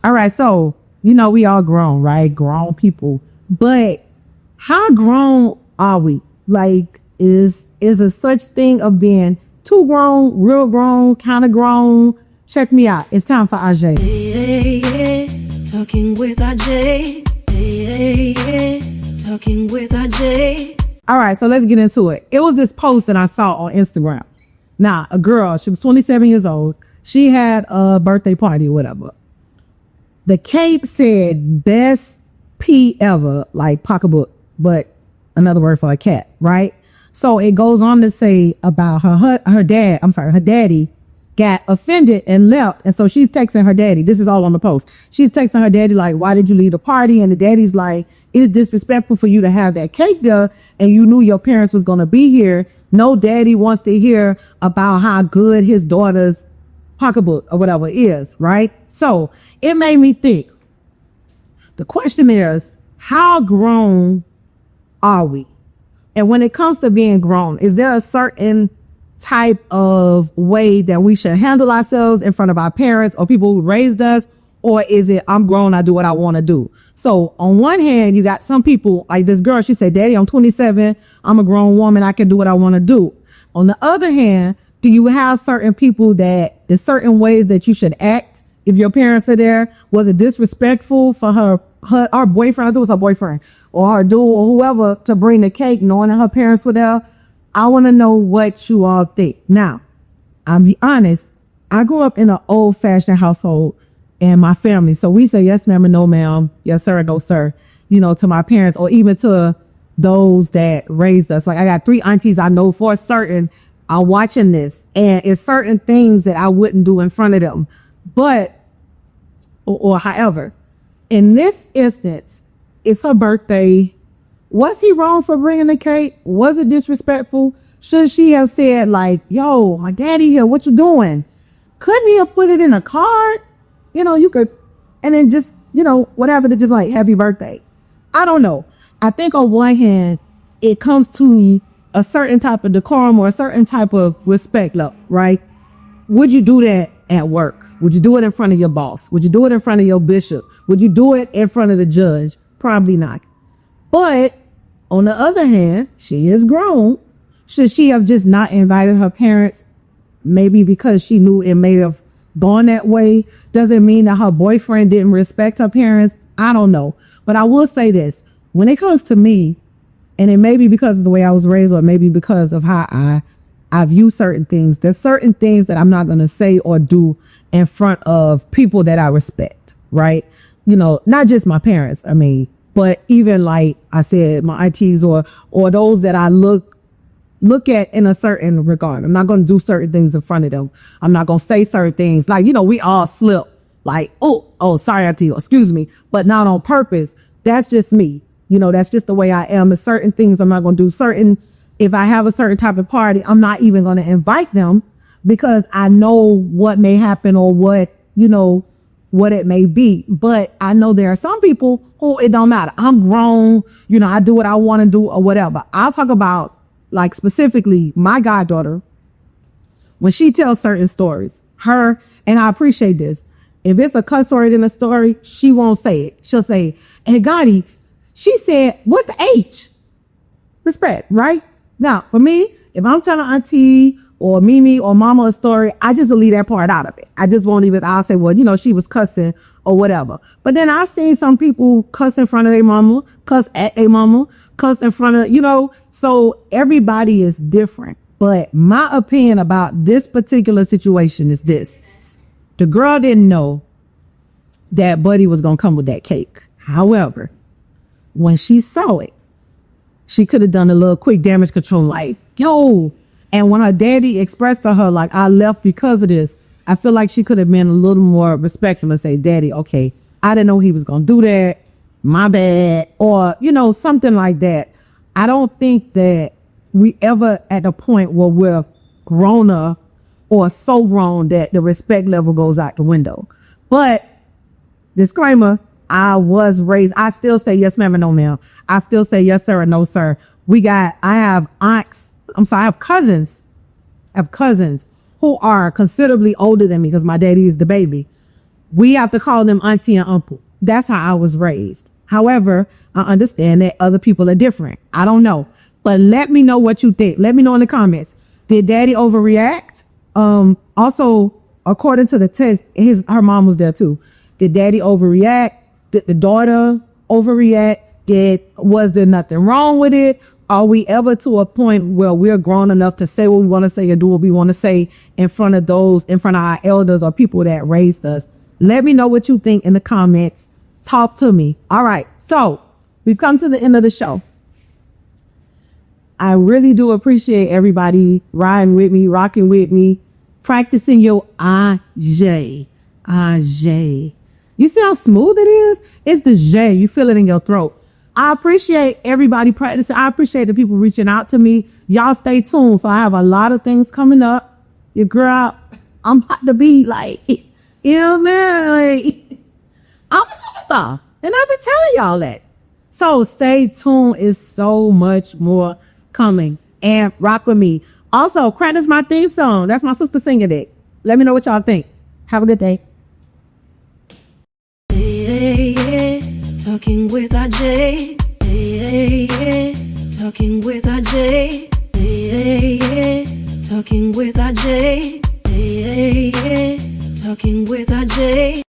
All right. So, we all grown, right? Grown people. But how grown are we? Like, is a such thing of being too grown, real grown, kind of grown? Check me out. It's time for AuJ'ye. Talking with AuJ'ye. Talking with AuJ'ye. All right, so let's get into it. It was this post that I saw on Instagram. Now, a girl, she was 27 years old. She had a birthday party or whatever. The cake said best pee ever, like pocketbook, but another word for a cat, right? So it goes on to say about her daddy got offended and left. And so she's texting her daddy. This is all on the post. She's texting her daddy like, why did you leave the party? And the daddy's like, it's disrespectful for you to have that cake there. And you knew your parents was going to be here. No daddy wants to hear about how good his daughter's pocketbook or whatever is, right? So it made me think. The question is, how grown are we? And when it comes to being grown, is there a certain type of way that we should handle ourselves in front of our parents or people who raised us? Or is it, I'm grown, I do what I want to do? So on one hand, you got some people like this girl, she said, Daddy, I'm 27. I'm a grown woman. I can do what I want to do. On the other hand, do you have certain people that there's certain ways that you should act if your parents are there? Was it disrespectful for her boyfriend? I think it was her boyfriend or her dude or whoever to bring the cake knowing that her parents were there. I want to know what you all think. Now, I'll be honest. I grew up in an old fashioned household and my family. So we say yes, ma'am, and no, ma'am. Yes, sir, and no, sir, to my parents or even to those that raised us. Like I got 3 aunties I know for certain are watching this, and it's certain things that I wouldn't do in front of them. But, or however, in this instance, it's her birthday. Was he wrong for bringing the cake? Was it disrespectful? Should she have said like, yo, my daddy here, what you doing? Couldn't he have put it in a card? You could, and then just, whatever, to just like, happy birthday. I don't know. I think on one hand, it comes to a certain type of decorum or a certain type of respect level, right? Would you do that at work? Would you do it in front of your boss? Would you do it in front of your bishop? Would you do it in front of the judge? Probably not. But on the other hand, she is grown. Should she have just not invited her parents? Maybe because she knew it may have gone that way. Doesn't mean that her boyfriend didn't respect her parents. I don't know. But I will say this. When it comes to me, and it may be because of the way I was raised or maybe because of how I view certain things, there's certain things that I'm not going to say or do in front of people that I respect, right? Not just my parents, but even like I said, my aunties or those that I look at in a certain regard. I'm not going to do certain things in front of them. I'm not going to say certain things. Like, we all slip like, oh, sorry, auntie, excuse me, but not on purpose. That's just me. That's just the way I am. There's certain things I'm not going to do. If I have a certain type of party, I'm not even going to invite them because I know what may happen or what it may be. But I know there are some people who it don't matter. I'm grown. I do what I want to do or whatever. I'll talk about like specifically my goddaughter. When she tells certain stories, and I appreciate this. If it's a cuss word in a story, she won't say it. She'll say, and Gotti, she said, what the H? Respect, right? Now, for me, if I'm telling auntie or Mimi or mama a story, I just leave that part out of it. I just won't even, I'll say, well, she was cussing or whatever. But then I've seen some people cuss in front of their mama, cuss at their mama, cuss in front of, so everybody is different. But my opinion about this particular situation is this. The girl didn't know that Buddy was going to come with that cake. However, when she saw it, she could have done a little quick damage control like, yo. And when her daddy expressed to her, like, I left because of this, I feel like she could have been a little more respectful and say, Daddy, okay, I didn't know he was going to do that. My bad. Or, something like that. I don't think that we ever at the point where we're grown up or so grown that the respect level goes out the window. But disclaimer, I was raised, I still say yes, ma'am, and no, ma'am. I still say yes, sir, and no, sir. I have cousins who are considerably older than me because my daddy is the baby. we have to call them auntie and uncle. That's how I was raised. However, I understand that other people are different. I don't know. But let me know what you think. Let me know in the comments. Did daddy overreact? Also, according to the text, her mom was there too. Did daddy overreact? Did the daughter overreact? Was there nothing wrong with it? Are we ever to a point where we're grown enough to say what we want to say or do what we want to say in front of our elders or people that raised us? Let me know what you think in the comments. Talk to me. All right. So we've come to the end of the show. I really do appreciate everybody riding with me, rocking with me, practicing your AuJ'ye. AuJ'ye. You see how smooth it is? It's the J. You feel it in your throat. I appreciate everybody practicing. I appreciate the people reaching out to me. Y'all stay tuned. So I have a lot of things coming up. Your girl, I'm about to be like, you know what I mean? Like, I'm a superstar. And I've been telling y'all that. So stay tuned. It's so much more coming. And rock with me. Also, Crack is my theme song. That's my sister singing it. Let me know what y'all think. Have a good day. Talking with AuJ'ye. Talking with AuJ'ye. Talking with AuJ'ye. Talking with AuJ'ye.